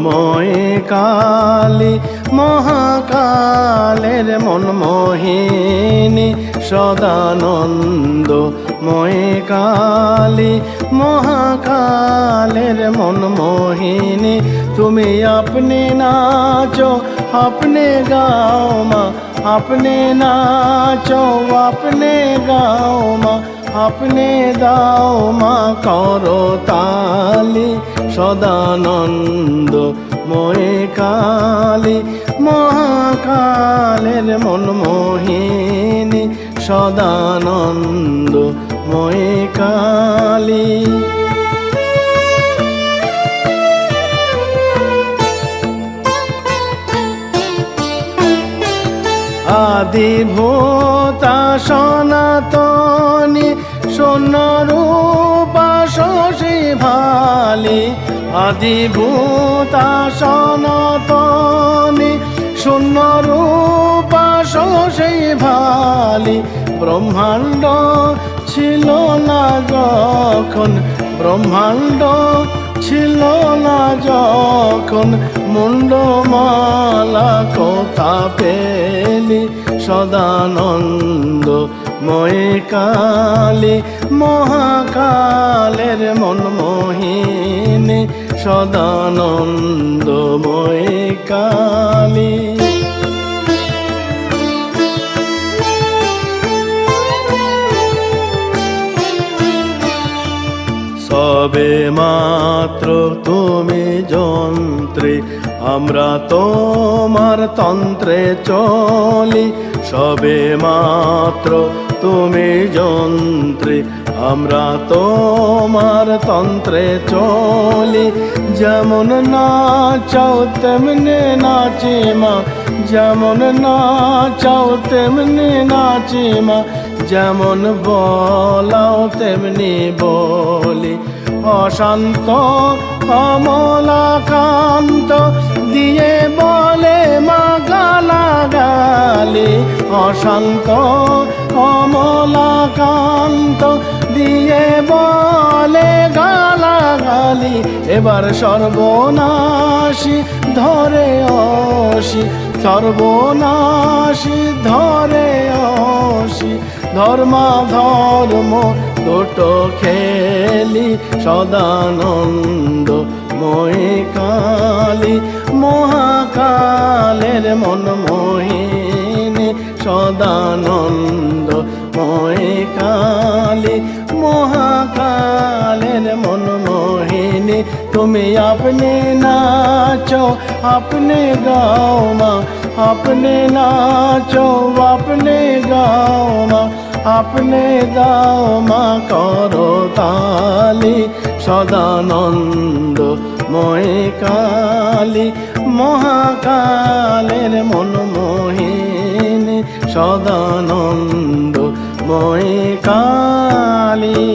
ময়ে কালী মহাকালের মনমোহিনী সদানন্দ ময়ে কালী মহাকালের মনমোহিনী। তুমি আপনি নাচো আপনি গাও মা, আপনি নাচো আপনি গাও মা, আপনি দাও মা করো তালি। সদানন্দ ময়ে কালী মহাকালের মনমোহিনী সদানন্দ ময়ে কালী। আদিভূতা সনাতনী স্বর্ণরূপা শশী ভালি। আদিভূতা সনাতনী স্বর্ণরূপা শশী ভালি। ব্রহ্মাণ্ড ছিল না যখন, ব্রহ্মাণ্ড ছিল না যখন, মুন্ডমালা কোথা পেলি। সদানন্দ ময়ে কালী মহাকালের মনমোহিনী সদানন্দ ময়ে কালী। সবে মাত্র তুমি যন্ত্রে, আমরা তোমার তন্ত্রে চলি। সবে মাত্র তুমি যন্ত্রে, আমরা তোমার তন্ত্রে চলি। যেমন নাচাও তেমনি নাচি মা, যেমন নাচাও তেমনি নাচি মা, যেমন বলাও তেমনি বলি। অশান্ত কমলাকান্ত দিয়ে বলে মা গালাগালি। অশান্ত কমলাকান্ত দিয়ে বলে গালাগালি। এবার সর্বনাশী ধরে অসি, সর্বনাশী ধরে অসি। ধর্মাধর্ম দুটো খেলি। সদানন্দ ময়ে কালী মহাকালের মনমোহিনী সদানন্দ ময়ে কালী মহাকালের মনমোহিনী। তুমি আপনি নাচো আপনি গাও মা, আপনি নাচো আপনি গাও মা, আপনি দাও মা করো তালি। সদানন্দ ময়ে কালী মহাকালের মনমোহিনী সদানন্দ ময়ে কালী।